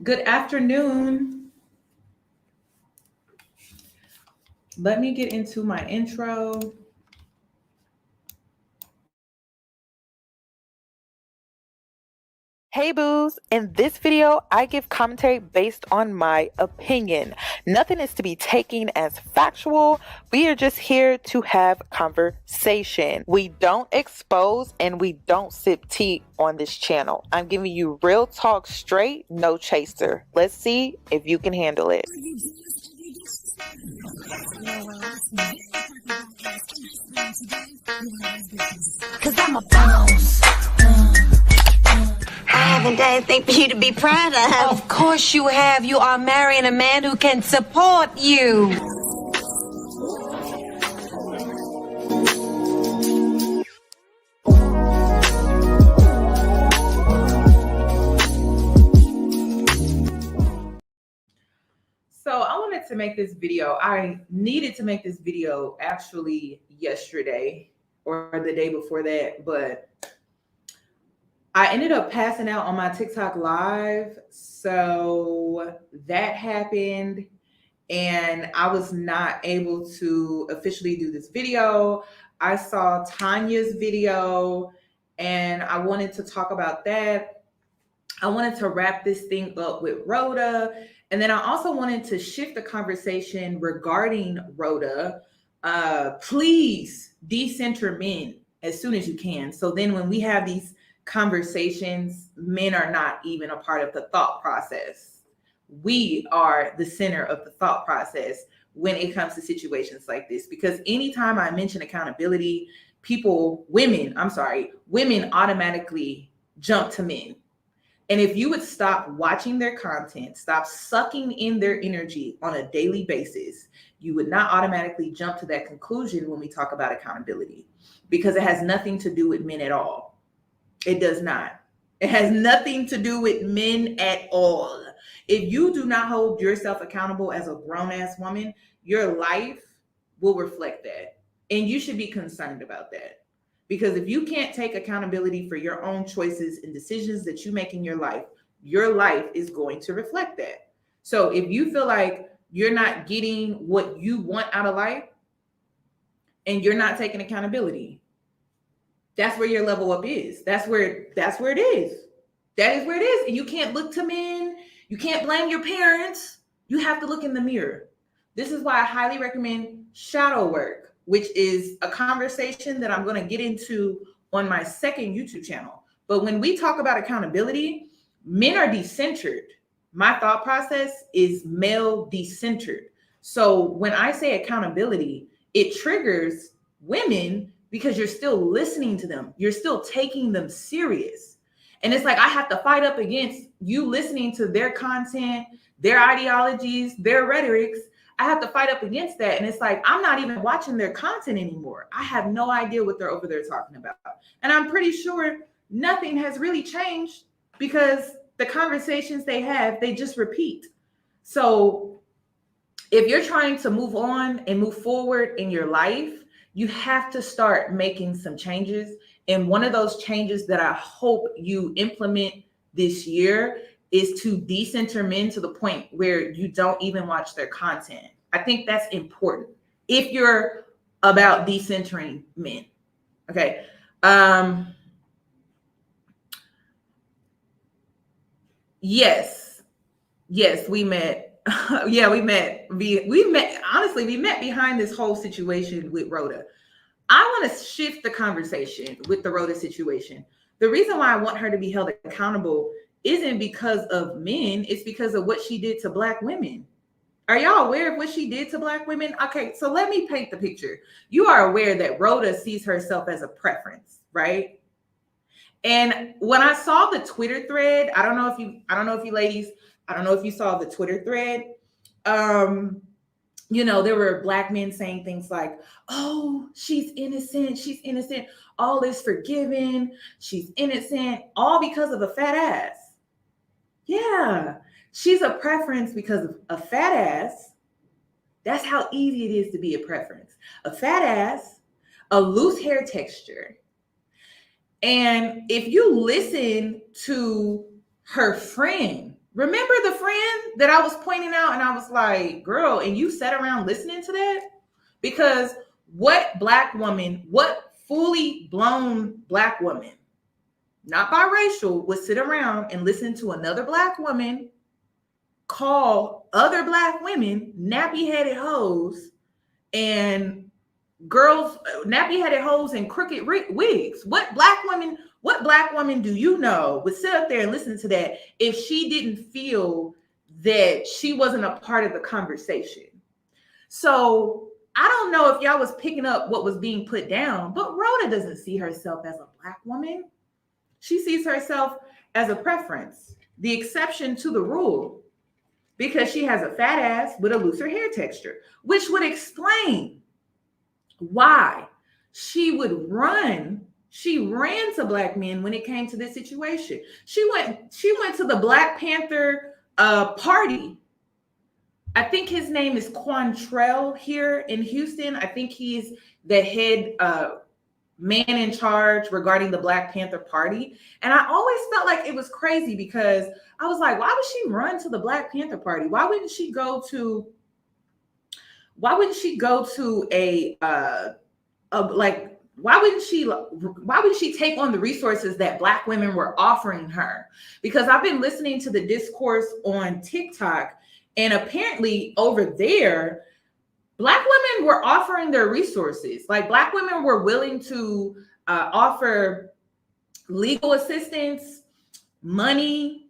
Good afternoon. Let me get into my intro. Hey boos, in this video, I give commentary based on my opinion. Nothing is to be taken as factual. We are just here to have conversation. We don't expose and we don't sip tea on this channel. I'm giving you real talk straight, no chaser. Let's see if you can handle it. Cause I'm a boss. I haven't done anything for you to be proud of. Of course you have. You are marrying a man who can support you. So I wanted to make this video. I needed to make this video actually yesterday or the day before that, but I ended up passing out on my TikTok live. So that happened and I was not able to officially do this video. I saw Tanya's video and I wanted to talk about that. I wanted to wrap this thing up with Roda. And then I also wanted to shift the conversation regarding Roda. Please decenter men as soon as you can. So then when we have these conversations, men are not even a part of the thought process. We are the center of the thought process when it comes to situations like this. Because anytime I mention accountability, women automatically jump to men. And if you would stop watching their content, stop sucking in their energy on a daily basis, you would not automatically jump to that conclusion when we talk about accountability, because it has nothing to do with men at all. It does not. It has nothing to do with men at all. If you do not hold yourself accountable as a grown-ass woman, your life will reflect that. And you should be concerned about that. Because if you can't take accountability for your own choices and decisions that you make in your life is going to reflect that. So if you feel like you're not getting what you want out of life and you're not taking accountability, that's where your level up is. That's where it is. That is where it is. And you can't look to men. You can't blame your parents. You have to look in the mirror. This is why I highly recommend shadow work, which is a conversation that I'm going to get into on my second YouTube channel. But when we talk about accountability, men are decentered. My thought process is male decentered. So when I say accountability, it triggers women because you're still listening to them. You're still taking them serious. And it's like, I have to fight up against you listening to their content, their ideologies, their rhetorics. I have to fight up against that. And it's like, I'm not even watching their content anymore. I have no idea what they're over there talking about. And I'm pretty sure nothing has really changed because the conversations they have, they just repeat. So if you're trying to move on and move forward in your life, you have to start making some changes. And one of those changes that I hope you implement this year is to decenter men to the point where you don't even watch their content. I think that's important if you're about decentering men. Okay. Yes, we met. Yeah, we met. Honestly, we met behind this whole situation with Roda. I want to shift the conversation with the Roda situation. The reason why I want her to be held accountable isn't because of men, it's because of what she did to Black women. Are y'all aware of what she did to Black women? Okay, so let me paint the picture. You are aware that Roda sees herself as a preference, right? And when I saw the Twitter thread, I don't know if you ladies, I don't know if you saw the Twitter thread. There were Black men saying things like, oh, she's innocent, all is forgiven, she's innocent, all because of a fat ass. Yeah, she's a preference because of a fat ass. That's how easy it is to be a preference. A fat ass, a loose hair texture. And if you listen to her friend, Remember the friend that I was pointing out and I was like, girl, and you sat around listening to that? Because what fully blown black woman, not biracial, would sit around and listen to another black woman call other black women nappy-headed hoes and girls, nappy-headed hoes and crooked wigs? What black woman do you know would sit up there and listen to that if she didn't feel that she wasn't a part of the conversation? So I don't know if y'all was picking up what was being put down, but Rhoda doesn't see herself as a black woman. She sees herself as a preference, the exception to the rule, because she has a fat ass with a looser hair texture, which would explain why she ran to black men when it came to this situation. She went to the Black Panther party. I think his name is Quantrell here in Houston. I think he's the head man in charge regarding the Black Panther Party. And I always felt like it was crazy because I was like, why would she run to the Black Panther Party? Why wouldn't she go to why wouldn't she take on the resources that black women were offering her? Because I've been listening to the discourse on TikTok, and apparently over there, black women were offering their resources. Like black women were willing to offer legal assistance, money.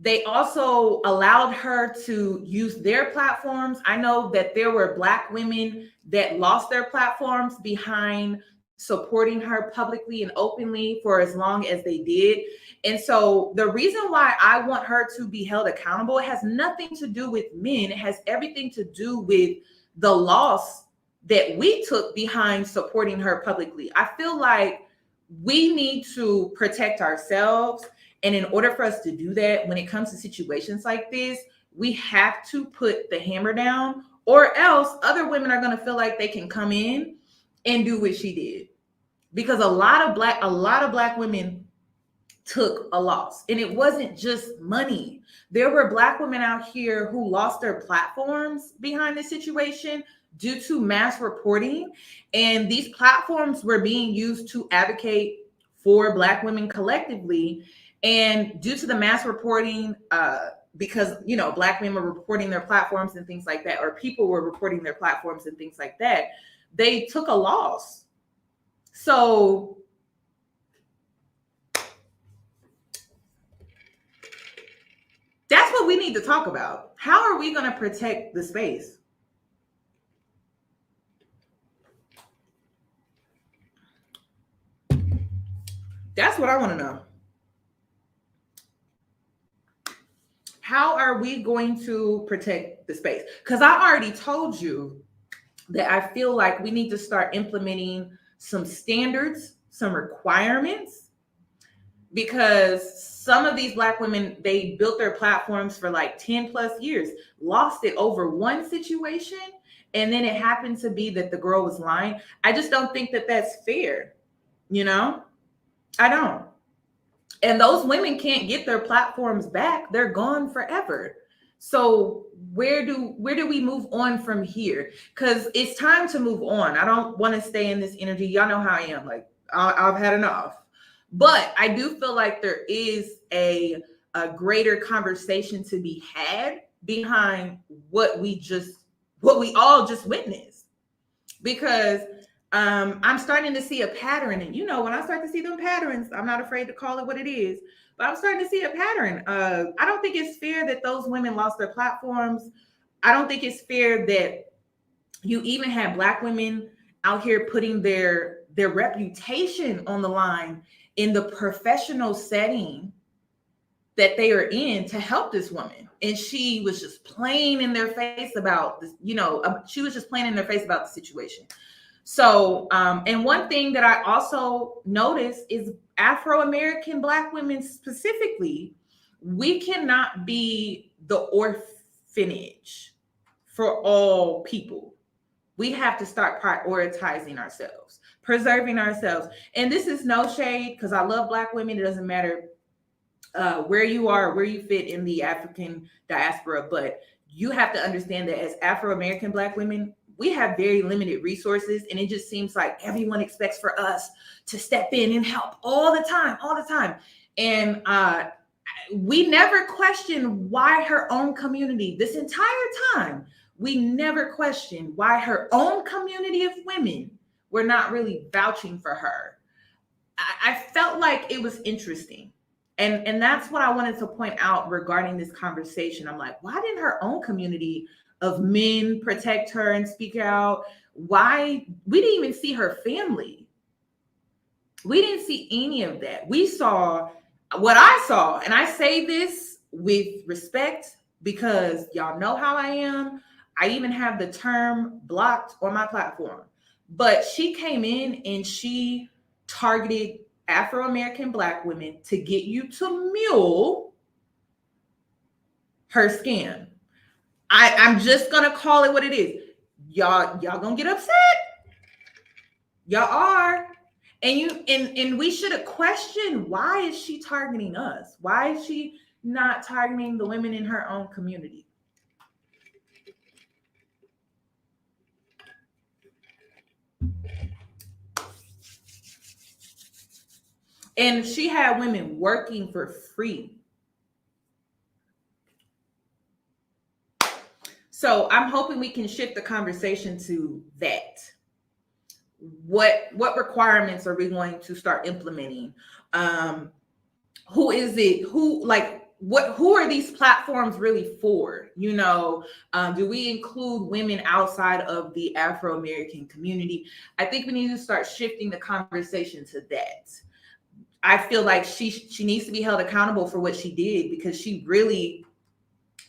They also allowed her to use their platforms. I know that there were black women that lost their platforms behind supporting her publicly and openly for as long as they did. And so the reason why I want her to be held accountable, it has nothing to do with men. It has everything to do with the loss that we took behind supporting her publicly. I feel like we need to protect ourselves. And in order for us to do that, when it comes to situations like this, we have to put the hammer down, or else other women are going to feel like they can come in and do what she did. Because a lot of black women took a loss, and it wasn't just money. There were black women out here who lost their platforms behind this situation due to mass reporting. And these platforms were being used to advocate for black women collectively. And due to the mass reporting, because, you know, black women were reporting their platforms and things like that, or people were reporting their platforms and things like that, they took a loss. So that's what we need to talk about. How are we going to protect the space? That's what I want to know. How are we going to protect the space? Because I already told you that I feel like we need to start implementing some standards, some requirements, because some of these black women, they built their platforms for like 10 plus years, lost it over one situation, and then it happened to be that the girl was lying. I just don't think that that's fair. You know, I don't. And those women can't get their platforms back. They're gone forever. So where do we move on from here? Because it's time to move on. I don't want to stay in this energy. Y'all know how I am. Like, I've had enough. But I do feel like there is a greater conversation to be had behind what we all just witnessed. Because I'm starting to see a pattern. And, you know, when I start to see them patterns, I'm not afraid to call it what it is. But I'm starting to see a pattern. I don't think it's fair that those women lost their platforms. I don't think it's fair that you even have black women out here putting their reputation on the line in the professional setting that they are in to help this woman. And she was just playing in their face about this, you know, she was just playing in their face about the situation. So, and one thing that I also noticed is Afro-American black women specifically, we cannot be the orphanage for all people. We have to start prioritizing ourselves, preserving ourselves. And this is no shade, because I love black women. It doesn't matter where you are, where you fit in the African diaspora, but you have to understand that as Afro-American Black women, we have very limited resources, and it just seems like everyone expects for us to step in and help all the time. And we never questioned why her own community, this entire time, we never questioned why her own community of women were not really vouching for her. I felt like it was interesting. And that's what I wanted to point out regarding this conversation. I'm like, why didn't her own community of men protect her and speak out? Why? We didn't even see her family. We didn't see any of that. We saw what I saw, and I say this with respect because y'all know how I am. I even have the term blocked on my platform. But she came in and she targeted Afro-American Black women to get you to mule her scam. I'm just gonna call it what it is. Y'all gonna get upset. Y'all are. And we should have questioned, why is she targeting us? Why is she not targeting the women in her own community? And she had women working for free. So I'm hoping we can shift the conversation to that. What requirements are we going to start implementing? Who is it? Who are these platforms really for? You know, do we include women outside of the Afro-American community? I think we need to start shifting the conversation to that. I feel like she needs to be held accountable for what she did, because she really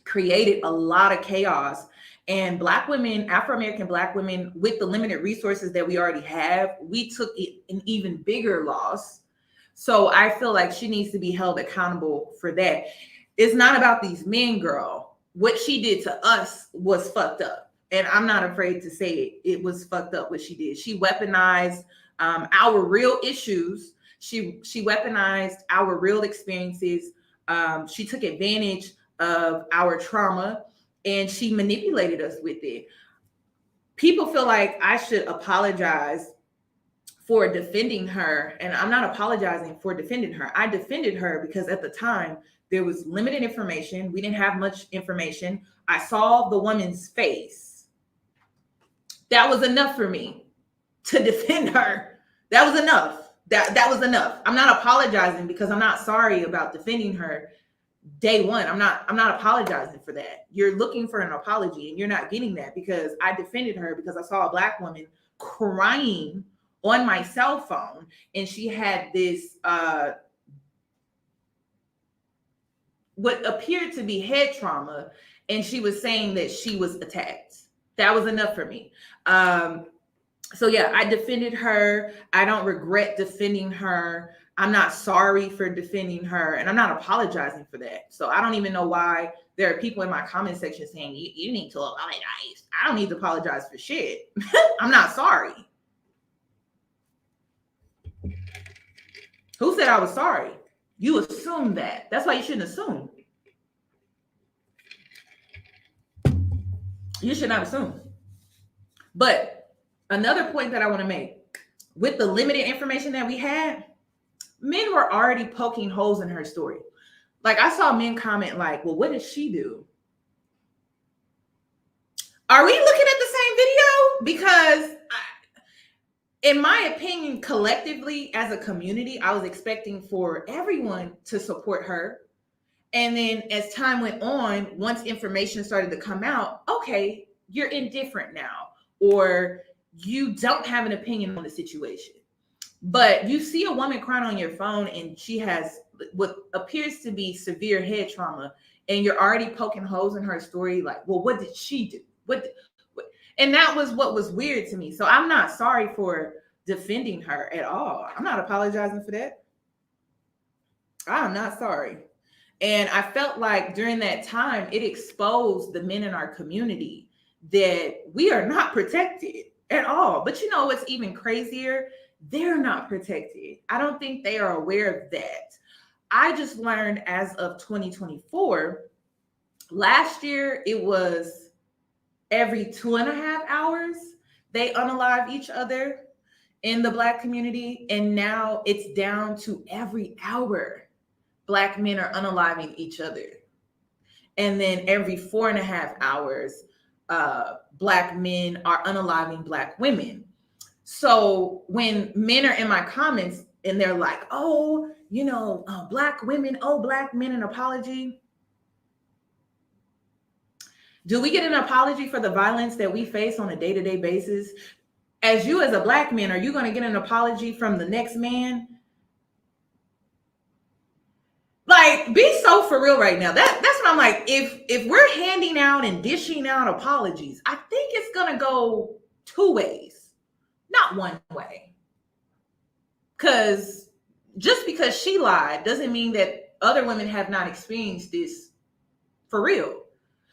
created a lot of chaos. And Black women, Afro-American Black women, with the limited resources that we already have, we took an even bigger loss. So I feel like she needs to be held accountable for that. It's not about these men, girl. What she did to us was fucked up. And I'm not afraid to say it. It was fucked up what she did. She weaponized our real issues. She weaponized our real experiences. She took advantage of our trauma, and she manipulated us with it. People feel like I should apologize for defending her, and I'm not apologizing for defending her. I defended her because at the time there was limited information. We didn't have much information. I saw the woman's face. That was enough for me to defend her. That was enough. That was enough. I'm not apologizing because I'm not sorry about defending her day one. I'm not apologizing for that. You're looking for an apology and you're not getting that, because I defended her because I saw a Black woman crying on my cell phone, and she had this what appeared to be head trauma, and she was saying that she was attacked. That was enough for me. So yeah, I defended her. I don't regret defending her. I'm not sorry for defending her, and I'm not apologizing for that. So I don't even know why there are people in my comment section saying you need to apologize. I don't need to apologize for shit. I'm not sorry. Who said I was sorry? You assumed that. That's why you shouldn't assume. You should not assume. But another point that I want to make, with the limited information that we had, men were already poking holes in her story. Like, I saw men comment like, well, what did she do? Are we looking at the same video? Because in my opinion, collectively as a community, I was expecting for everyone to support her. And then as time went on, once information started to come out, okay, you're indifferent now, or you don't have an opinion on the situation. But you see a woman crying on your phone and she has what appears to be severe head trauma, and you're already poking holes in her story. Like, well, what did she do? What? And that was what was weird to me. So I'm not sorry for defending her at all. I'm not apologizing for that. I'm not sorry. And I felt like during that time, it exposed the men in our community that we are not protected at all. But you know what's even crazier? They're not protected. I don't think they are aware of that. I just learned as of 2024, last year it was every 2.5 hours they unalive each other in the Black community. And now it's down to every hour Black men are unaliving each other. And then every 4.5 hours, Black men are unaliving Black women. So when men are in my comments and they're like, oh, Black women, oh, Black men, an apology. Do we get an apology for the violence that we face on a day-to-day basis? As a Black man, are you going to get an apology from the next man? Like, be so for real right now. That's what I'm like. If we're handing out and dishing out apologies, I think it's going to go two ways, not one way. Because just because she lied doesn't mean that other women have not experienced this for real.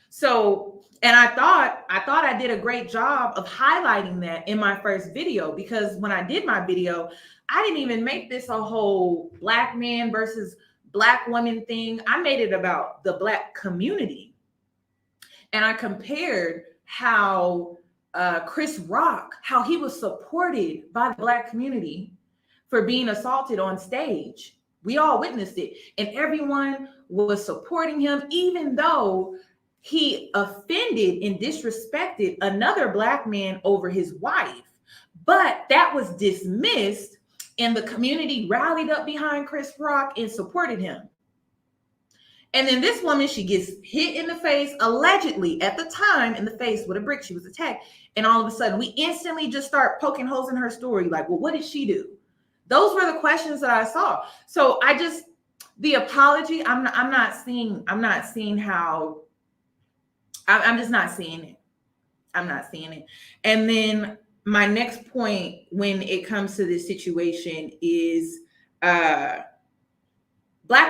So, and I thought I did a great job of highlighting that in my first video, because when I did my video, I didn't even make this a whole Black man versus Black woman thing. I made it about the Black community. And I compared how Chris Rock, how he was supported by the Black community for being assaulted on stage. We all witnessed it. And everyone was supporting him, even though he offended and disrespected another Black man over his wife. But that was dismissed, and the community rallied up behind Chris Rock and supported him. And then this woman, she gets hit in the face, allegedly at the time in the face with a brick. She was attacked. And all of a sudden, we instantly just start poking holes in her story. Like, well, what did she do? Those were the questions that I saw. So the apology, I'm not seeing how, I'm just not seeing it. I'm not seeing it. And then my next point when it comes to this situation is Black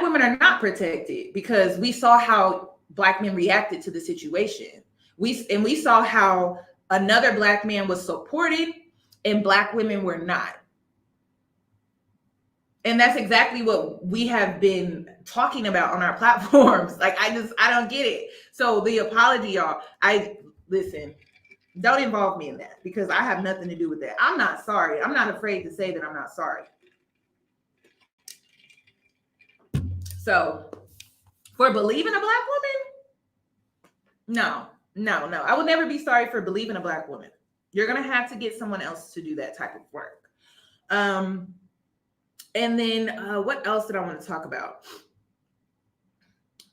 women are not protected, because we saw how Black men reacted to the situation. We saw how another Black man was supported and Black women were not. And that's exactly what we have been talking about on our platforms. Like, I don't get it. So the apology, y'all, listen, don't involve me in that, because I have nothing to do with that. I'm not sorry. I'm not afraid to say that I'm not sorry. So for believing a Black woman, no. I would never be sorry for believing a Black woman. You're going to have to get someone else to do that type of work. And then what else did I want to talk about?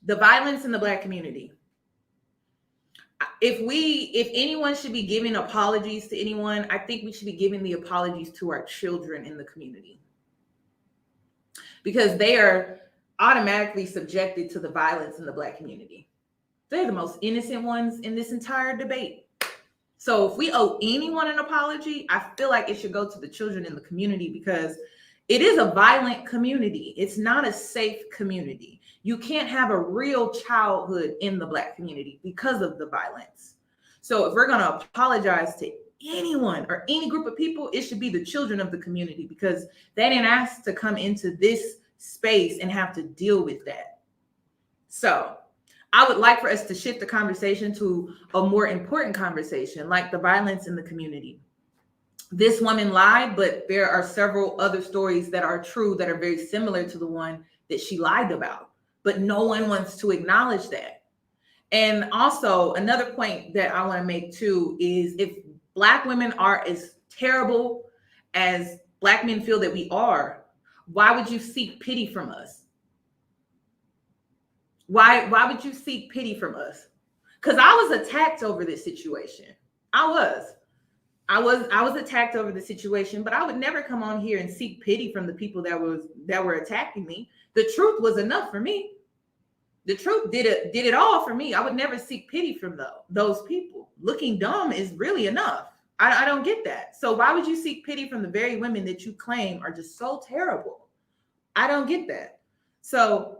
The violence in the Black community. If anyone should be giving apologies to anyone, I think we should be giving the apologies to our children in the community, because they are automatically subjected to the violence in the Black community. They're the most innocent ones in this entire debate. So if we owe anyone an apology, I feel like it should go to the children in the community, because it is a violent community. It's not a safe community. You can't have a real childhood in the Black community because of the violence. So if we're going to apologize to anyone or any group of people, it should be the children of the community, because they didn't ask to come into this space and have to deal with that. So I would like for us to shift the conversation to a more important conversation, like the violence in the community. This woman lied, but there are several other stories that are true that are very similar to the one that she lied about, but no one wants to acknowledge that. And also another point that I want to make too is, if Black women are as terrible as Black men feel that we are, why would you seek pity from us? Why would you seek pity from us? Because I was attacked over this situation. I was attacked over the situation, but I would never come on here and seek pity from the people that were attacking me. The truth was enough for me. The truth did it all for me. I would never seek pity from those people. Looking dumb is really enough. I don't get that. So why would you seek pity from the very women that you claim are just so terrible? I don't get that. So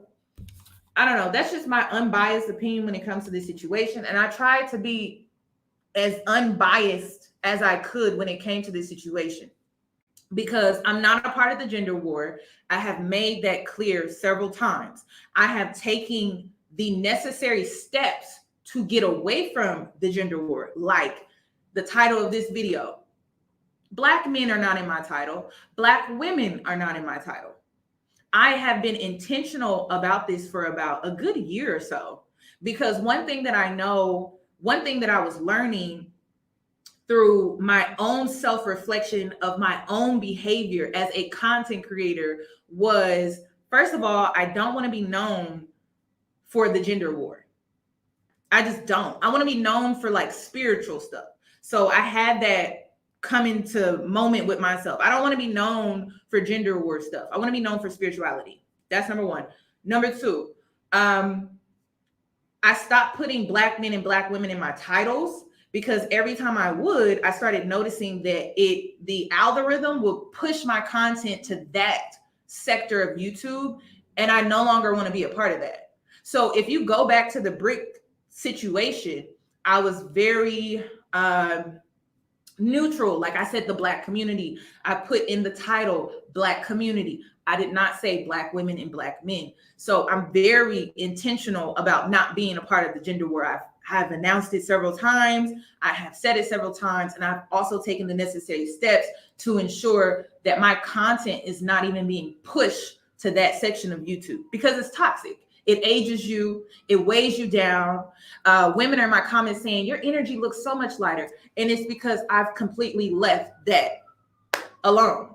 I don't know. That's just my unbiased opinion when it comes to this situation. And I tried to be as unbiased as I could when it came to this situation. because I'm not a part of the gender war. I have made that clear several times. I have taken the necessary steps to get away from the gender war, like the title of this video. Black men are not in my title. Black women are not in my title. I have been intentional about this for about a good year or so, because one thing that I was learning through my own self-reflection of my own behavior as a content creator was, first of all, I don't want to be known for the gender war. I just don't. I want to be known for like spiritual stuff. So I had that come into moment with myself. I don't want to be known for gender war stuff. I want to be known for spirituality. That's number one. Number two, I stopped putting Black men and Black women in my titles, because every time I started noticing that the algorithm would push my content to that sector of YouTube, and I no longer want to be a part of that. So if you go back to the brick situation, I was very neutral. Like I said, the Black community. I put in the title Black community. I did not say Black women and Black men. So I'm very intentional about not being a part of the gender war. I've announced it several times. I have said it several times, and I've also taken the necessary steps to ensure that my content is not even being pushed to that section of YouTube, because it's toxic. It ages you. It weighs you down. Women are in my comments saying, your energy looks so much lighter. And it's because I've completely left that alone.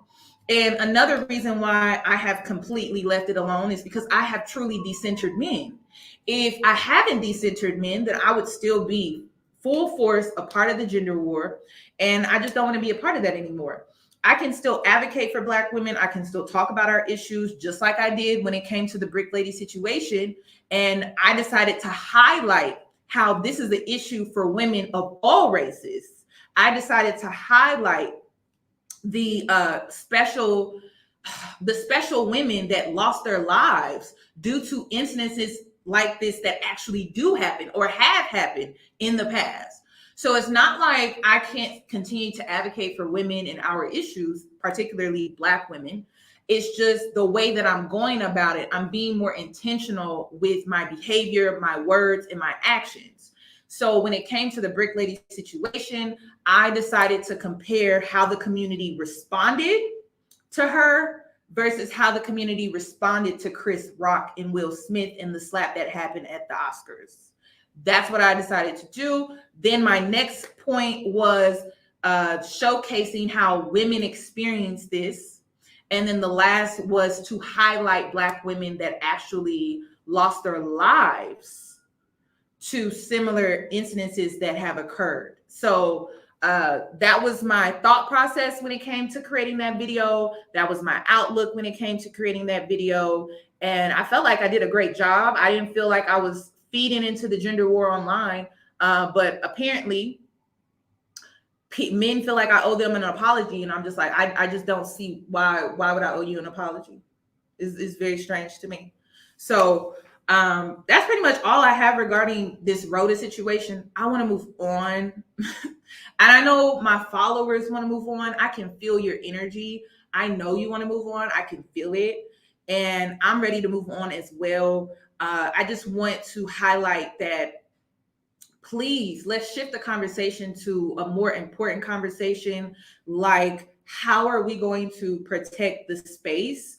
And another reason why I have completely left it alone is because I have truly decentered men. If I hadn't decentered men, then I would still be full force a part of the gender war. And I just don't want to be a part of that anymore. I can still advocate for Black women. I can still talk about our issues, just like I did when it came to the Brick Lady situation. And I decided to highlight how this is an issue for women of all races. I decided to highlight the special women that lost their lives due to incidences like this that actually do happen or have happened in the past. So it's not like I can't continue to advocate for women and our issues, particularly Black women. It's just the way that I'm going about it. I'm being more intentional with my behavior, my words, and my actions. So when it came to the Brick Lady situation, I decided to compare how the community responded to her versus how the community responded to Chris Rock and Will Smith and the slap that happened at the Oscars. That's what I decided to do. Then my next point was showcasing how women experience this. And then the last was to highlight Black women that actually lost their lives to similar incidences that have occurred. So that was my thought process when it came to creating that video. That was my outlook when it came to creating that video. And I felt like I did a great job. I didn't feel like I was feeding into the gender war online. But apparently men feel like I owe them an apology. And I'm just like, I just don't see why would I owe you an apology? It's very strange to me. So that's pretty much all I have regarding this Roda situation. I want to move on. And I know my followers want to move on. I can feel your energy. I know you want to move on. I can feel it. And I'm ready to move on as well. I just want to highlight that, please, let's shift the conversation to a more important conversation, like how are we going to protect the space?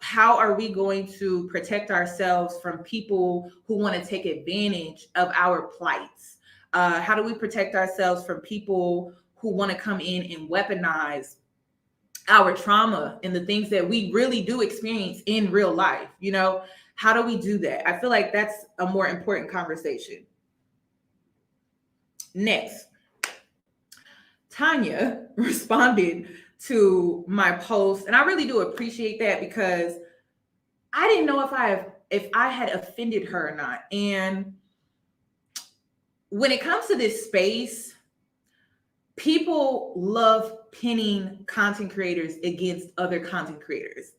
How are we going to protect ourselves from people who want to take advantage of our plights? How do we protect ourselves from people who want to come in and weaponize our trauma and the things that we really do experience in real life? You know, how do we do that? I feel like that's a more important conversation. Next, Tanya responded to my post, and I really do appreciate that, because I didn't know if I had offended her or not. And when it comes to this space, people love pinning content creators against other content creators.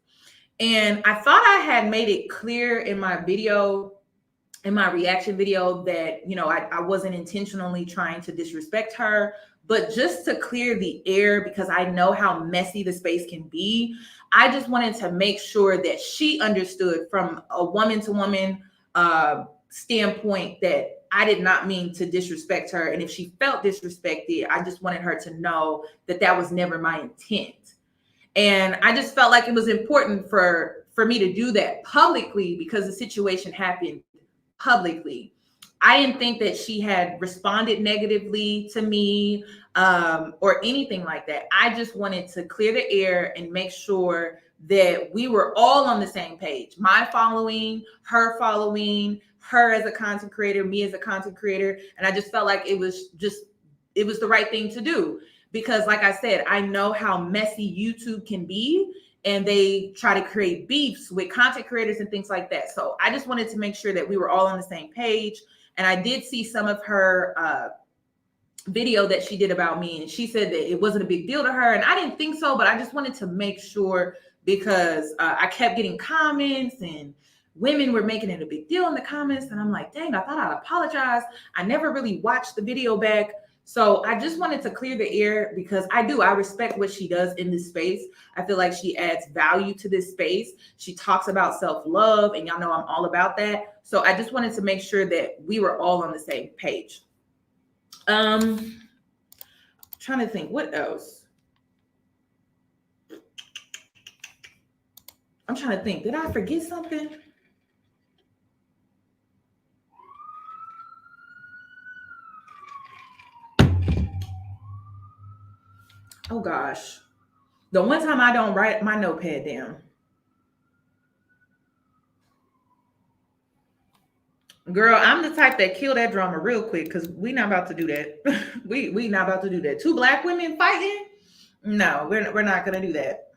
And I thought I had made it clear in my video, in my reaction video, that, you know, I wasn't intentionally trying to disrespect her, But just to clear the air, because I know how messy the space can be, I just wanted to make sure that she understood from a woman to woman standpoint that I did not mean to disrespect her. And if she felt disrespected, I just wanted her to know that that was never my intent. And I just felt like it was important for me to do that publicly because the situation happened publicly. I didn't think that she had responded negatively to me or anything like that. I just wanted to clear the air and make sure that we were all on the same page. My following, her as a content creator, me as a content creator. And I just felt like it was the right thing to do. Because like I said, I know how messy YouTube can be, and they try to create beefs with content creators and things like that. So I just wanted to make sure that we were all on the same page. And I did see some of her video that she did about me, and she said that it wasn't a big deal to her. And I didn't think so, but I just wanted to make sure because I kept getting comments and women were making it a big deal in the comments. And I'm like, dang, I thought I'd apologize. I never really watched the video back. So I just wanted to clear the air because I respect what she does in this space. I feel like she adds value to this space. She talks about self-love, and y'all know I'm all about that. So I just wanted to make sure that we were all on the same page. Trying to think what else. I'm trying to think. Did I forget something? Oh gosh. The one time I don't write my notepad down. Girl, I'm the type that kill that drama real quick because we not about to do that. we not about to do that. Two Black women fighting? No, we're not gonna do that.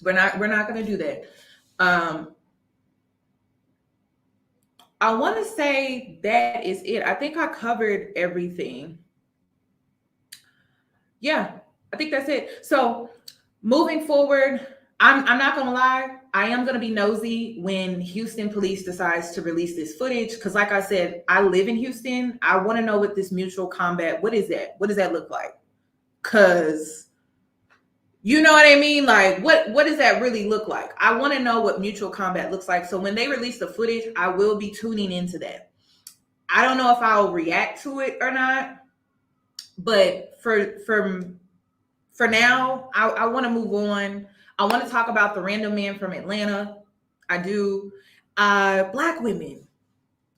We're not gonna do that. I want to say that is it. I think I covered everything. Yeah, I think that's it. So moving forward, I'm not gonna lie, I am gonna be nosy when Houston police decides to release this footage. Because like I said, I live in Houston. I want to know what this mutual combat, what is that? What does that look like? Because you know what I mean? Like, what does that really look like? I want to know what mutual combat looks like. So when they release the footage, I will be tuning into that. I don't know if I'll react to it or not. But for now, I want to move on. I want to talk about the random man from Atlanta. I do. Black women.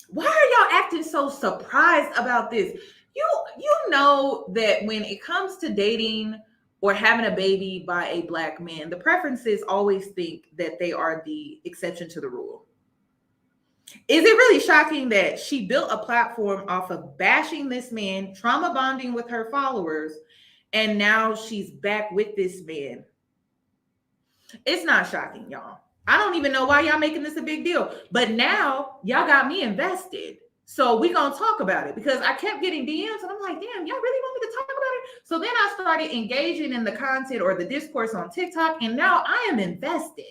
Why are y'all acting so surprised about this? You know that when it comes to dating or having a baby by a Black man, the preferences always think that they are the exception to the rule. Is it really shocking that she built a platform off of bashing this man, trauma bonding with her followers, and now she's back with this man? It's not shocking, y'all. I don't even know why y'all making this a big deal. But now y'all got me invested. So we're going to talk about it because I kept getting DMs and I'm like, damn, y'all really want me to talk about it? So then I started engaging in the content or the discourse on TikTok, and now I am invested.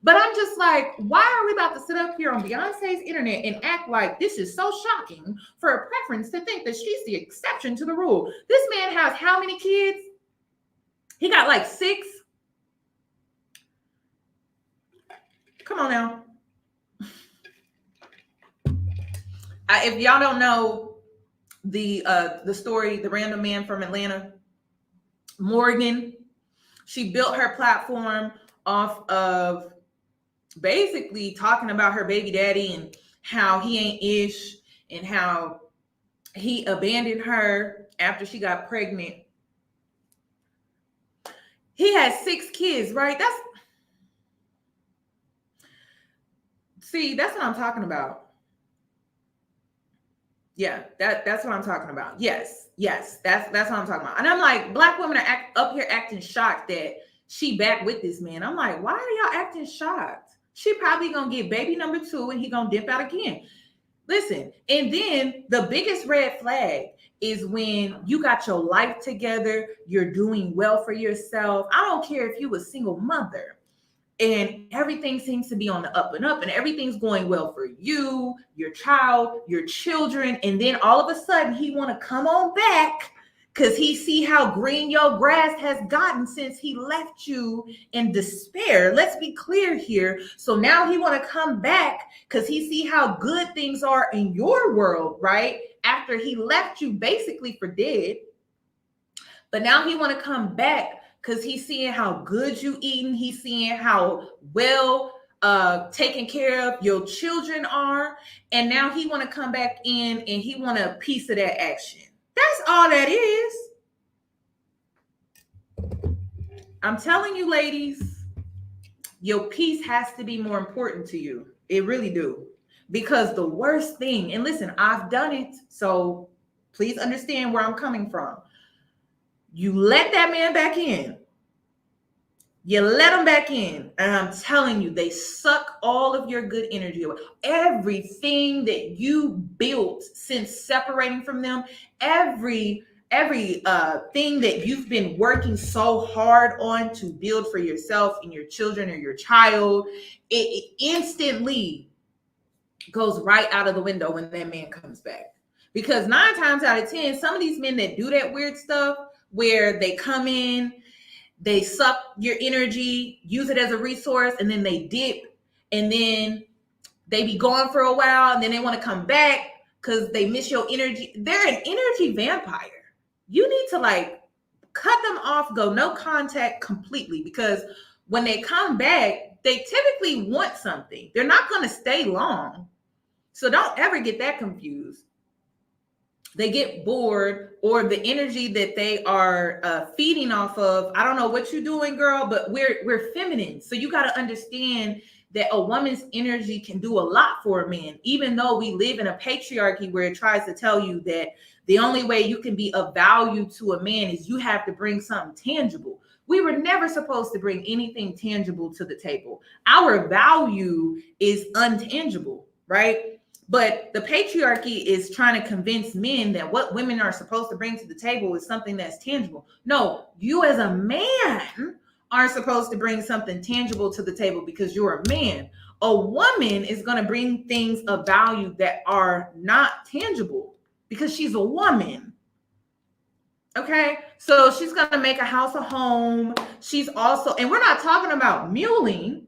But I'm just like, why are we about to sit up here on Beyonce's internet and act like this is so shocking for a preference to think that she's the exception to the rule? This man has how many kids? He got like 6. Come on now. If y'all don't know the story, the random man from Atlanta, Morgan, she built her platform off of basically talking about her baby daddy and how he ain't ish and how he abandoned her after she got pregnant. He had 6 kids, right? That's what I'm talking about. Yeah, that's what I'm talking about. Yes, that's what I'm talking about. And I'm like, Black women are up here acting shocked that she back with this man. I'm like, why are y'all acting shocked? She probably gonna get baby number 2 and he gonna dip out again. Listen, and then the biggest red flag is when you got your life together, you're doing well for yourself. I don't care if you a single mother and everything seems to be on the up and up and everything's going well for you, your child, your children. And then all of a sudden he want to come on back because he see how green your grass has gotten since he left you in despair. Let's be clear here. So now he want to come back because he see how good things are in your world, right? After he left you basically for dead. But now he want to come back because he's seeing how good you eating. He's seeing how well taken care of your children are. And now he want to come back in and he want a piece of that action. That's all that is. I'm telling you, ladies, your peace has to be more important to you. It really do. Because the worst thing, and listen, I've done it, so please understand where I'm coming from. You let that man back in. You let them back in, and I'm telling you, they suck all of your good energy away. Everything that you built since separating from them, every thing that you've been working so hard on to build for yourself and your children or your child, it instantly goes right out of the window when that man comes back. Because 9 times out of 10, some of these men that do that weird stuff where they come in, they suck your energy, use it as a resource, and then they dip, and then they be gone for a while, and then they want to come back because they miss your energy. They're an energy vampire. You need to like cut them off, go no contact completely, because when they come back, they typically want something. They're not going to stay long. So don't ever get that confused. They get bored, or the energy that they are feeding off of. I don't know what you're doing, girl, but we're feminine. So you got to understand that a woman's energy can do a lot for a man, even though we live in a patriarchy where it tries to tell you that the only way you can be of value to a man is you have to bring something tangible. We were never supposed to bring anything tangible to the table. Our value is untangible, right? But the patriarchy is trying to convince men that what women are supposed to bring to the table is something that's tangible. No, you as a man are supposed to bring something tangible to the table because you're a man. A woman is going to bring things of value that are not tangible because she's a woman. Okay, so she's going to make a house a home. She's also, and we're not talking about muling.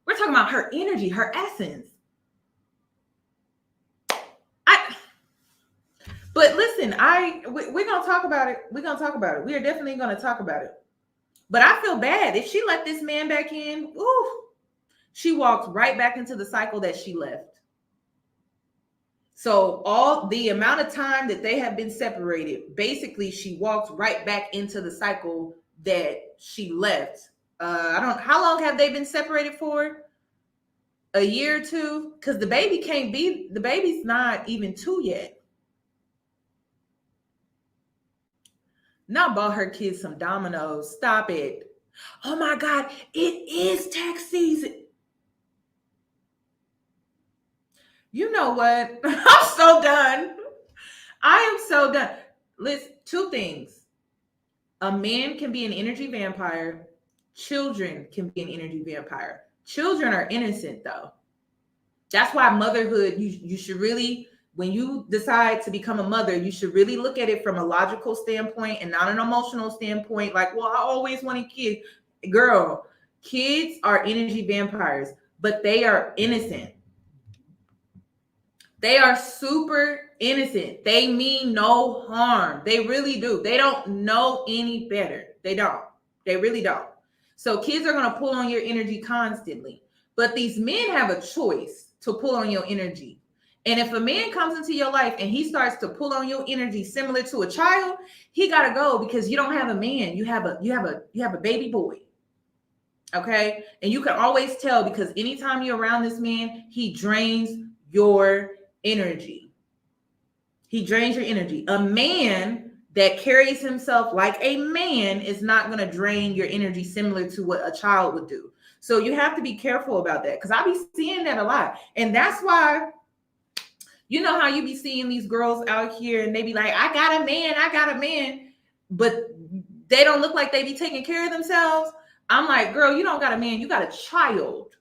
We're talking about her energy, her essence. But listen, we're going to talk about it. We're going to talk about it. We are definitely going to talk about it. But I feel bad. If she let this man back in, she walks right back into the cycle that she left. So all the amount of time that they have been separated, basically she walks right back into the cycle that she left. How long have they been separated for? A year or two? Because the baby's not even 2 yet. Not bought her kids some Dominoes. Stop it. Oh my God, it is tax season. You know what? I'm so done. I am so done. Listen, 2 things. A man can be an energy vampire. Children can be an energy vampire. Children are innocent though. That's why motherhood, you should really, when you decide to become a mother, you should really look at it from a logical standpoint and not an emotional standpoint. Like, well, I always wanted kids. Girl, kids are energy vampires, but they are innocent. They are super innocent. They mean no harm. They really do. They don't know any better. They don't. They really don't. So kids are going to pull on your energy constantly. But these men have a choice to pull on your energy. And if a man comes into your life and he starts to pull on your energy similar to a child, he got to go because you don't have a man. You have a baby boy. Okay? And you can always tell because anytime you're around this man, he drains your energy. He drains your energy. A man that carries himself like a man is not going to drain your energy similar to what a child would do. So you have to be careful about that because I be seeing that a lot. And that's why, you know how you be seeing these girls out here and they be like, I got a man, but they don't look like they be taking care of themselves. I'm like, girl, you don't got a man, you got a child.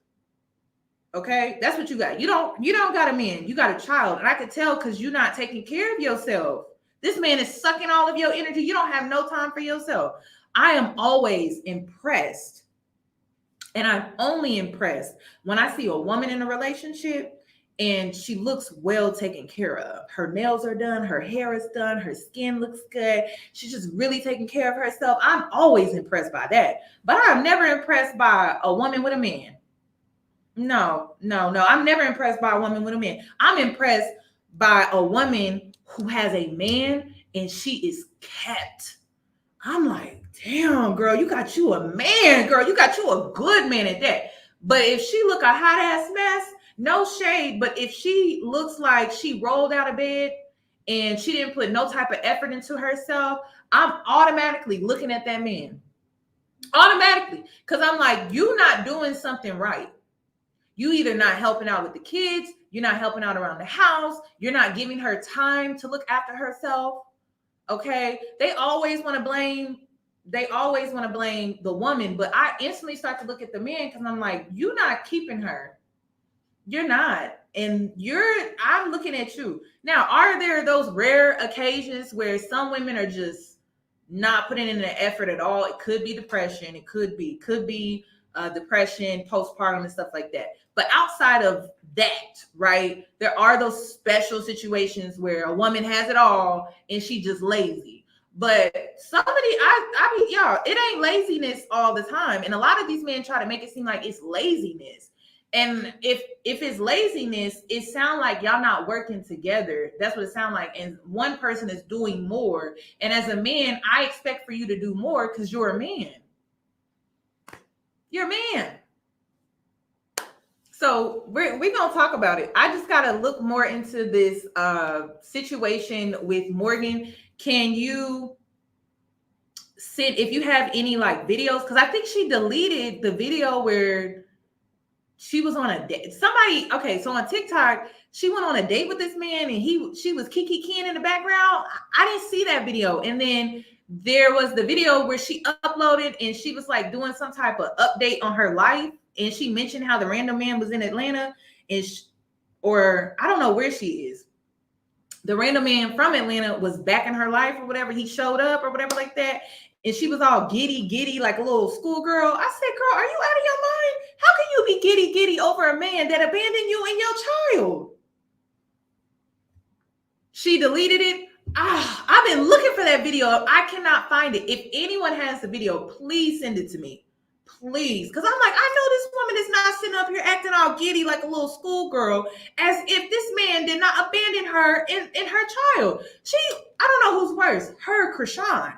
Okay, that's what you got. You don't got a man, you got a child. And I could tell because you're not taking care of yourself. This man is sucking all of your energy. You don't have no time for yourself. I am always impressed. And I'm only impressed when I see a woman in a relationship and she looks well taken care of. Her nails are done. Her hair is done. Her skin looks good. She's just really taking care of herself. I'm always impressed by that. But I'm never impressed by a woman with a man. No. I'm never impressed by a woman with a man. I'm impressed by a woman who has a man and she is kept. I'm like, damn, girl, you got you a man, girl. You got you a good man at that. But if she look a hot ass mess, no shade. But if she looks like she rolled out of bed and she didn't put no type of effort into herself, I'm automatically looking at that man. Automatically. Because I'm like, you not doing something right. You either not helping out with the kids, you're not helping out around the house, you're not giving her time to look after herself. Okay. They always want to blame the woman, but I instantly start to look at the man because I'm like, you're not keeping her. You're not. And I'm looking at you. Now, are there those rare occasions where some women are just not putting in the effort at all? It could be depression. It could be depression, postpartum and stuff like that. But outside of that, right, there are those special situations where a woman has it all and she just lazy. But y'all, it ain't laziness all the time. And a lot of these men try to make it seem like it's laziness. And if it's laziness, it sounds like y'all not working together. That's what it sounds like. And one person is doing more. And as a man, I expect for you to do more because you're a man. You're a man. So we're going to talk about it. I just got to look more into this situation with Morgan. Can you send, if you have any like videos, because I think she deleted the video where she was on a date. So on TikTok, she went on a date with this man and she was Kiki Ken in the background. I didn't see that video. And then there was the video where she uploaded and she was like doing some type of update on her life. And she mentioned how the random man was in Atlanta or I don't know where she is. The random man from Atlanta was back in her life or whatever. He showed up or whatever like that. And she was all giddy, like a little schoolgirl. I said, girl, are you out of your mind? How can you be giddy over a man that abandoned you and your child? She deleted it. I've been looking for that video. I cannot find it. If anyone has the video, please send it to me. Please. Because I'm like, I know this woman is not sitting up here acting all giddy like a little schoolgirl as if this man did not abandon her and her child. I don't know who's worse, her or Krishan.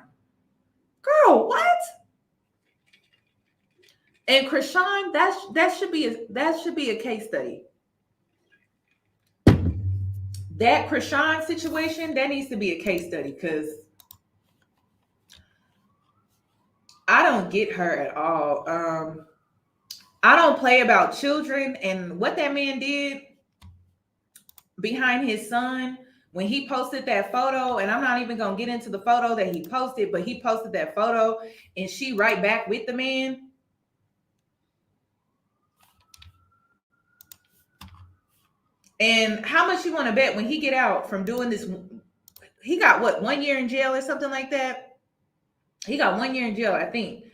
Girl, what? And Krishan, that should be a case study. That Krishan situation, that needs to be a case study because I don't get her at all. I don't play about children, and what that man did behind his son when he posted that photo, and I'm not even gonna get into the photo that he posted, but he posted that photo and she right back with the man. And how much you want to bet when he get out from doing this? He got what, 1 year in jail or something like that? He got 1 year in jail, I think.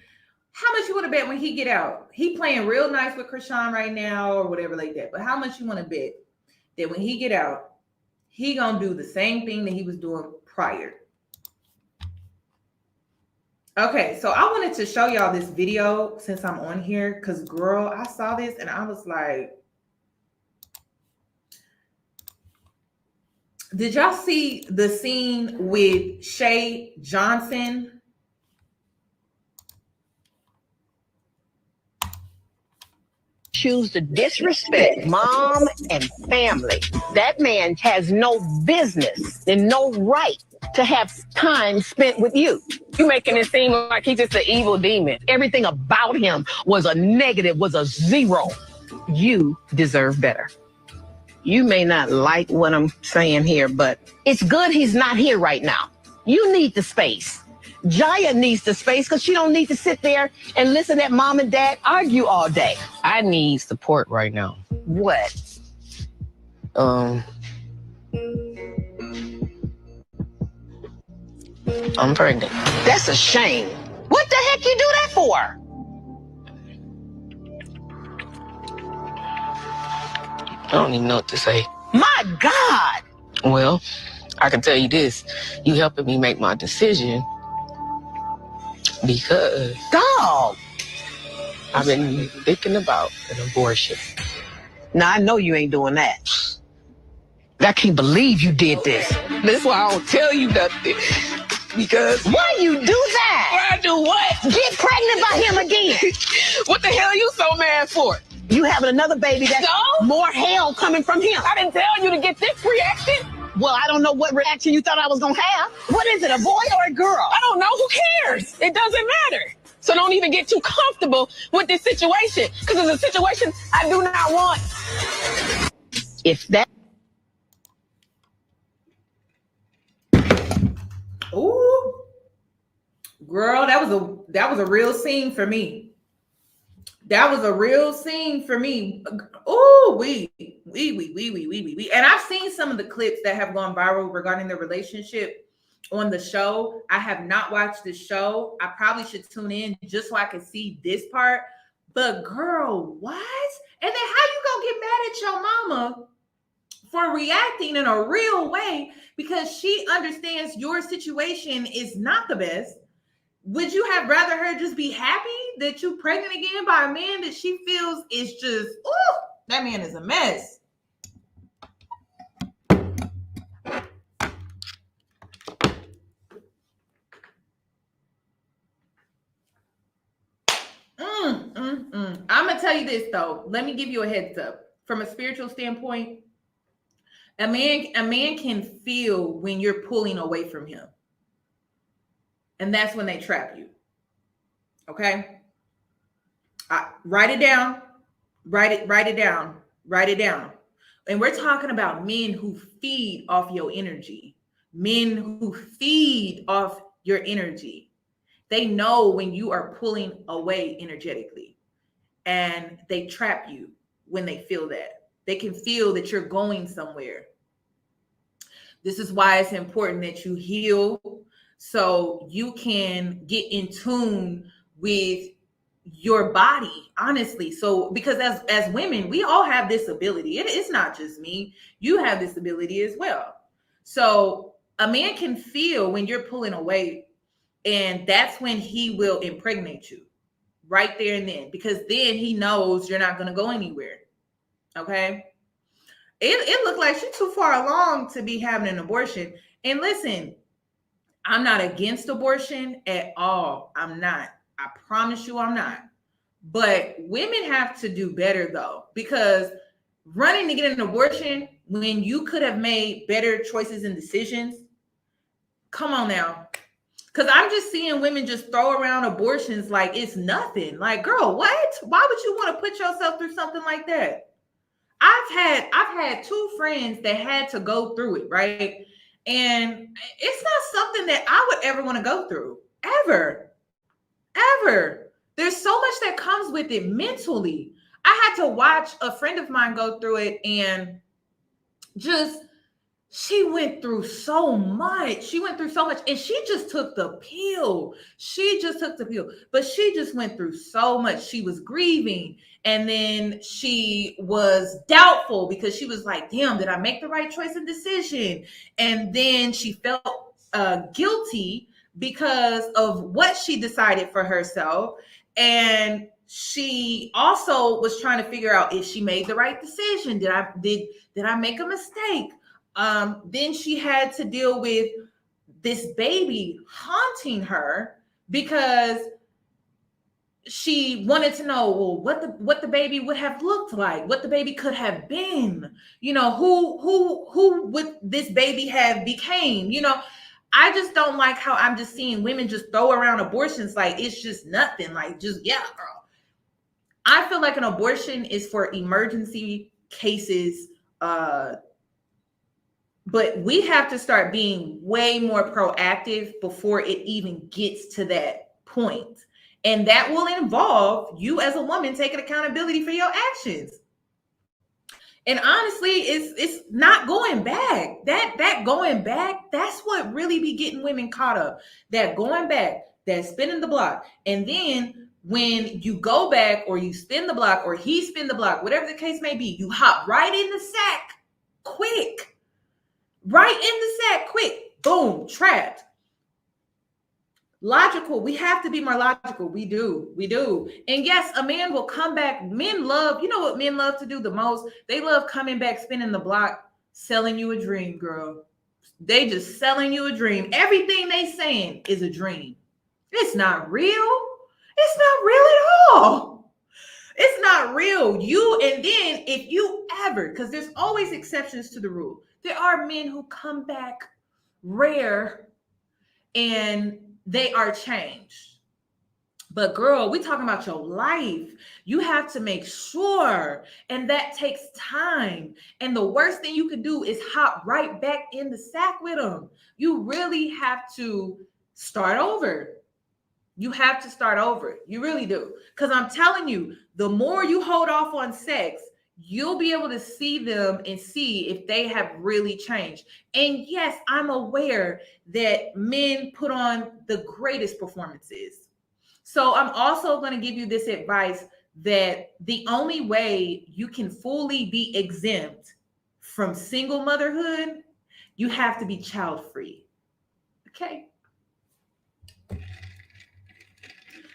How much you want to bet when he get out? He playing real nice with Krishan right now or whatever like that. But how much you want to bet that when he get out, he gonna do the same thing that he was doing prior? Okay, so I wanted to show y'all this video since I'm on here because, girl, I saw this and I was like, did y'all see the scene with Shay Johnson? Choose to disrespect mom and family. That man has no business and no right to have time spent with you. You making it seem like he's just an evil demon. Everything about him was a negative, was a zero. You deserve better. You may not like what I'm saying here, but it's good he's not here right now. You need the space. Jaya needs the space because she don't need to sit there and listen at mom and dad argue all day. I need support right now. What? I'm pregnant. That's a shame. What the heck you do that for? I don't even know what to say. My God. Well, I can tell you this. You helping me make my decision because Dog. I've been thinking about an abortion. Now, I know you ain't doing that. I can't believe you did this. That's why I don't tell you nothing. Because Why you do that? why I do what? Get pregnant by him again. What the hell are you so mad for? You having another baby that's No. more hell coming from him. I didn't tell you to get this reaction. Well, I don't know what reaction you thought I was going to have. What is it, a boy or a girl? I don't know. Who cares? It doesn't matter. So don't even get too comfortable with this situation, because it's a situation I do not want. If that... Ooh, girl, that was a real scene for me. That was a real scene for me. Ooh, we. And I've seen some of the clips that have gone viral regarding the relationship on the show. I have not watched the show. I probably should tune in just so I can see this part. But girl, what? And then how you gonna get mad at your mama for reacting in a real way because she understands your situation is not the best? Would you have rather her just be happy that you pregnant again by a man that she feels is just, ooh, that man is a mess? I'm gonna tell you this though. Let me give you a heads up. From a spiritual standpoint, a man can feel when you're pulling away from him. And that's when they trap you. Okay? Write it down. Write it down. And we're talking about men who feed off your energy. Men who feed off your energy. They know when you are pulling away energetically. And they trap you when they feel that. They can feel that you're going somewhere. This is why it's important that you heal, so you can get in tune with your body, honestly. So because as women, we all have this ability. It's not just me. You have this ability as well. So a man can feel when you're pulling away, and that's when he will impregnate you right there and then, because then he knows you're not going to go anywhere. Okay? It looked like she's too far along to be having an abortion. And listen, I'm not against abortion at all. I'm not. I promise you I'm not. But women have to do better though, because running to get an abortion when you could have made better choices and decisions. Come on now. Because I'm just seeing women just throw around abortions like it's nothing. Like, girl, what? Why would you want to put yourself through something like that? I've had two friends that had to go through it, right? And it's not something that I would ever want to go through, ever. There's so much that comes with it mentally. I had to watch a friend of mine go through it, and she went through so much. And she just took the pill. But she just went through so much. She was grieving. And then she was doubtful because she was like, damn, did I make the right choice and decision? And then she felt guilty because of what she decided for herself. And she also was trying to figure out if she made the right decision. Did I make a mistake? Then she had to deal with this baby haunting her because she wanted to know, well, what the baby would have looked like, what the baby could have been, who would this baby have became, I just don't like how I'm just seeing women just throw around abortions like it's just nothing, like just, yeah, girl. I feel like an abortion is for emergency cases, but we have to start being way more proactive before it even gets to that point. And that will involve you as a woman taking accountability for your actions. And honestly, it's not going back. That going back, that's what really be getting women caught up. That going back, that spinning the block. And then when you go back or you spin the block or he spin the block, whatever the case may be, you hop right in the sack quick. Right in the sack quick. Boom, trapped. Logical. We have to be more logical. We do. And yes, a man will come back. Men love, you know what men love to do the most? They love coming back, spinning the block, selling you a dream, girl. They just selling you a dream. Everything they saying is a dream. It's not real. It's not real at all. It's not real. And then if you ever, because there's always exceptions to the rule. There are men who come back rare and they are changed. But girl, we talking about your life. You have to make sure, and that takes time. And the worst thing you can do is hop right back in the sack with them. You really have to start over. You have to start over. You really do. Because I'm telling you, the more you hold off on sex, you'll be able to see them and see if they have really changed. And yes, I'm aware that men put on the greatest performances. So I'm also going to give you this advice that the only way you can fully be exempt from single motherhood, you have to be child-free. Okay?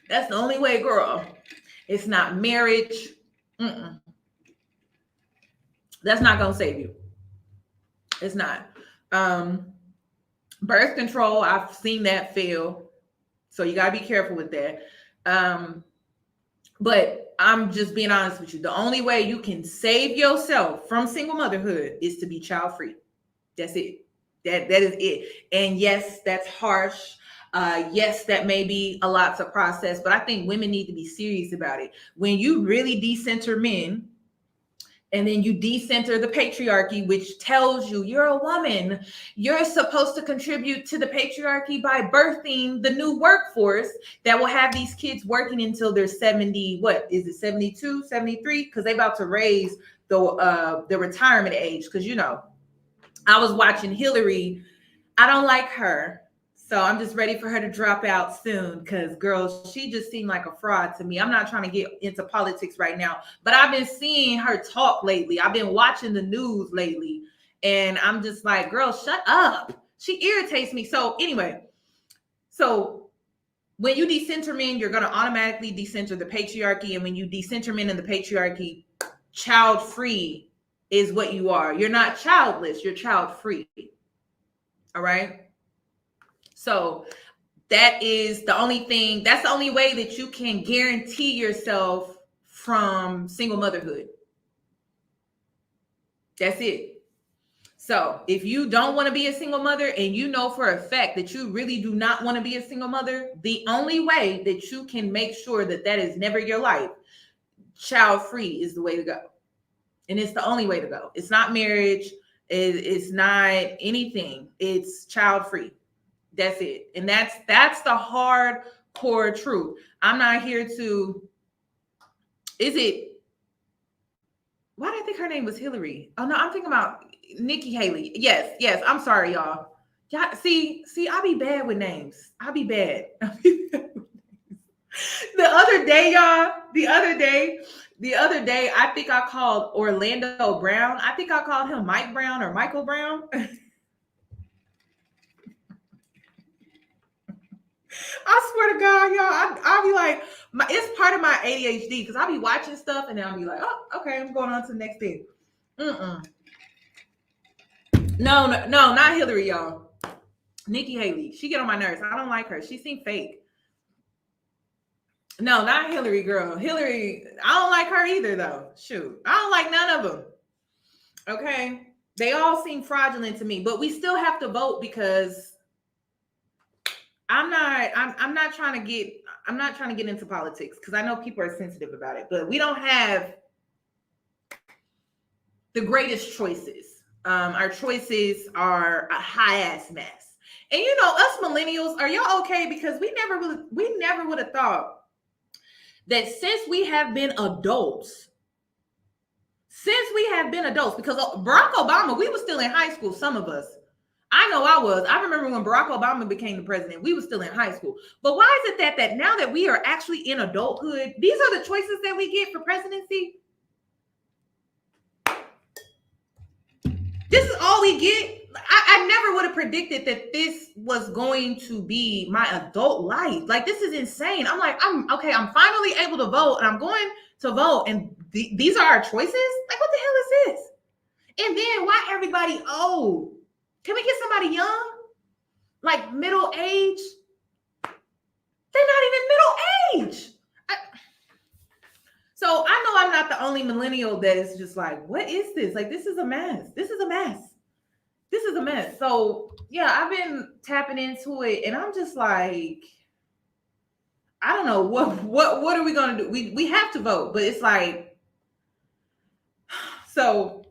That's the only way, girl. It's not marriage. That's not going to save you. It's not. Birth control, I've seen that fail. So you got to be careful with that. But I'm just being honest with you. The only way you can save yourself from single motherhood is to be child-free. That's it. That is it. And yes, that's harsh. Yes, that may be a lot to process, but I think women need to be serious about it. When you really decenter men, and then you decenter the patriarchy, which tells you you're a woman. You're supposed to contribute to the patriarchy by birthing the new workforce that will have these kids working until they're 70, what is it, 72, 73? Because they're about to raise the retirement age. Because, you know, I was watching Hillary. I don't like her. So I'm just ready for her to drop out soon because, girl, she just seemed like a fraud to me. I'm not trying to get into politics right now, but I've been seeing her talk lately. I've been watching the news lately, and I'm just like, girl, shut up. She irritates me. So anyway, so when you decenter men, you're going to automatically decenter the patriarchy. And when you decenter men in the patriarchy, child-free is what you are. You're not childless. You're child-free. All right? So that is the only thing, that's the only way that you can guarantee yourself from single motherhood. That's it. So if you don't want to be a single mother and you know for a fact that you really do not want to be a single mother, the only way that you can make sure that that is never your life, child-free is the way to go. And it's the only way to go. It's not marriage. It's not anything. It's child-free. That's it. And that's the hardcore truth. I'm not here to, why did I think her name was Hillary? Oh no, I'm thinking about Nikki Haley. Yes. I'm sorry, y'all. Y'all see, I be bad with names. I be bad. The other day, I think I called Orlando Brown. I think I called him Mike Brown or Michael Brown. I swear to God, y'all, I'll be like, it's part of my ADHD because I'll be watching stuff and then I'll be like, oh, okay, I'm going on to the next thing. No, not Hillary, y'all. Nikki Haley. She get on my nerves. I don't like her. She seemed fake. No, not Hillary, girl. Hillary, I don't like her either, though. Shoot. I don't like none of them. Okay? They all seem fraudulent to me, but we still have to vote because I'm not trying to get into politics because I know people are sensitive about it, but we don't have the greatest choices. Our choices are a high ass mess. And you know, us millennials, are y'all okay? Because we never would have thought that since we have been adults, since we have been adults, because Barack Obama, we were still in high school, some of us. I know I was. I remember when Barack Obama became the president, we were still in high school. But why is it that now that we are actually in adulthood, these are the choices that we get for presidency? This is all we get? I never would have predicted that this was going to be my adult life. Like, this is insane. I'm like, I'm finally able to vote, and I'm going to vote, and these are our choices? Like, what the hell is this? And then why everybody old? Can we get somebody young? Like middle age? They're not even middle age. So I know I'm not the only millennial that is just like, what is this? Like, this is a mess. This is a mess. This is a mess. So yeah, I've been tapping into it, and I'm just like, I don't know what are we gonna do? We have to vote, but it's like, so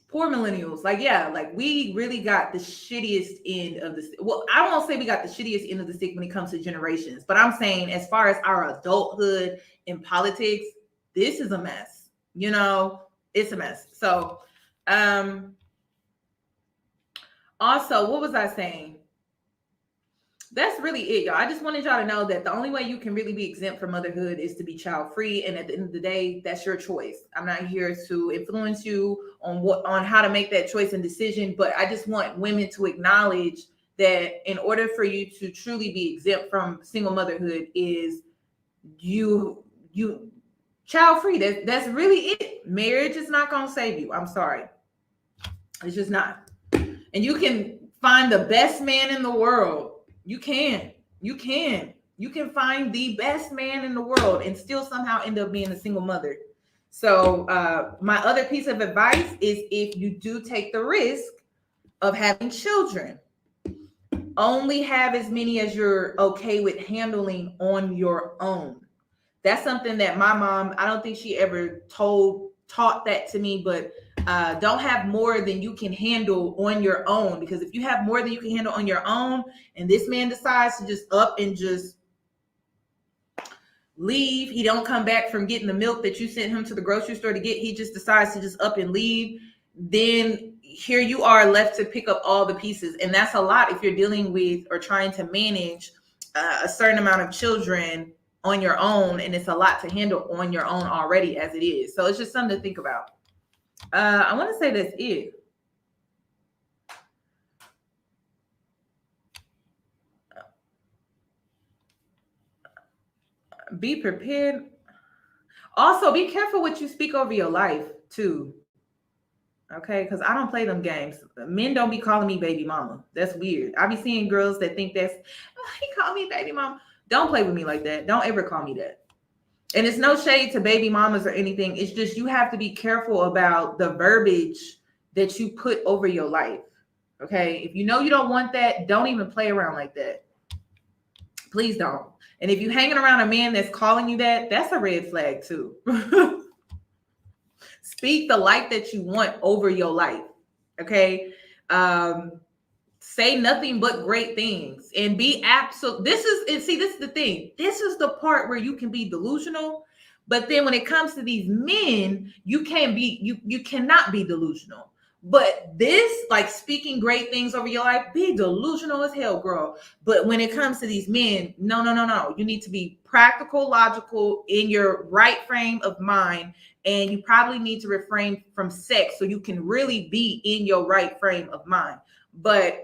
poor millennials. Like, yeah, like we really got the shittiest end of the, well, I won't say we got the shittiest end of the stick when it comes to generations, but I'm saying as far as our adulthood in politics, this is a mess. You know, it's a mess. So also, what was I saying? That's really it, y'all. I just wanted y'all to know that the only way you can really be exempt from motherhood is to be child free. And at the end of the day, that's your choice. I'm not here to influence you on how to make that choice and decision, but I just want women to acknowledge that in order for you to truly be exempt from single motherhood is you child free. That's really it. Marriage is not going to save you. I'm sorry. It's just not. And you can find the best man in the world. You can find the best man in the world and still somehow end up being a single mother. So my other piece of advice is, if you do take the risk of having children, only have as many as you're okay with handling on your own. That's something that my mom, I don't think she ever taught that to me, but don't have more than you can handle on your own. Because if you have more than you can handle on your own, and this man decides to just up and just leave, he don't come back from getting the milk that you sent him to the grocery store to get, he just decides to just up and leave, then here you are left to pick up all the pieces. And that's a lot if you're dealing with or trying to manage a certain amount of children on your own, and it's a lot to handle on your own already as it is. So it's just something to think about. I want to say that's it. Be prepared. Also, be careful what you speak over your life too. Okay, because I don't play them games. Men don't be calling me baby mama. That's weird. I be seeing girls that think that's, oh, he called me baby mama. Don't play with me like that. Don't ever call me that. And it's no shade to baby mamas or anything. It's just you have to be careful about the verbiage that you put over your life. Okay, if you know you don't want that, don't even play around like that. Please don't. And if you're hanging around a man that's calling you that, that's a red flag too. Speak the life that you want over your life. Okay. Say nothing but great things and be absolute. This is the thing. This is the part where you can be delusional. But then when it comes to these men, you cannot be delusional. But this, like speaking great things over your life, be delusional as hell, girl. But when it comes to these men, no. You need to be practical, logical, in your right frame of mind. And you probably need to refrain from sex so you can really be in your right frame of mind. But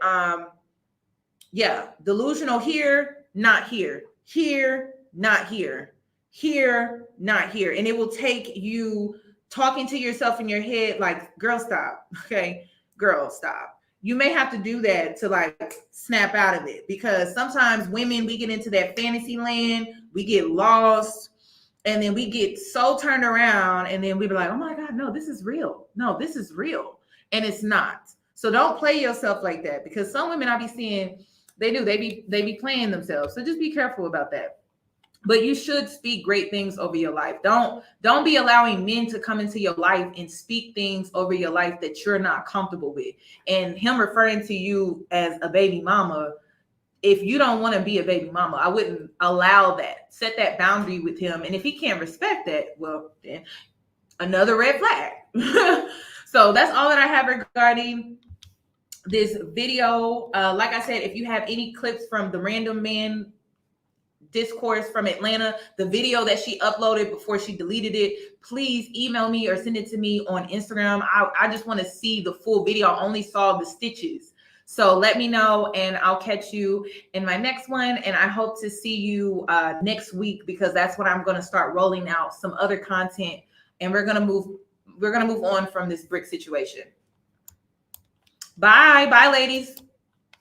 yeah, delusional here, not here. Here, not here. Here, not here. And it will take you talking to yourself in your head like, girl, stop. Okay, girl, stop. You may have to do that to like snap out of it, because sometimes women, we get into that fantasy land, we get lost, and then we get so turned around, and then we be like, oh my God, no, this is real. No, this is real. And it's not. So don't play yourself like that, because some women I be seeing, they be playing themselves. So just be careful about that. But you should speak great things over your life. Don't be allowing men to come into your life and speak things over your life that you're not comfortable with. And him referring to you as a baby mama, if you don't want to be a baby mama, I wouldn't allow that. Set that boundary with him. And if he can't respect that, well, then Another red flag. So that's all that I have regarding this video. Like I said, if you have any clips from the random man discourse from Atlanta, the video that she uploaded before she deleted it, please email me or send it to me on Instagram. I just want to see the full video. I only saw the stitches. So let me know, and I'll catch you in my next one. And I hope to see you next week, because that's when I'm going to start rolling out some other content, and we're going to move on from this brick situation. Bye, ladies.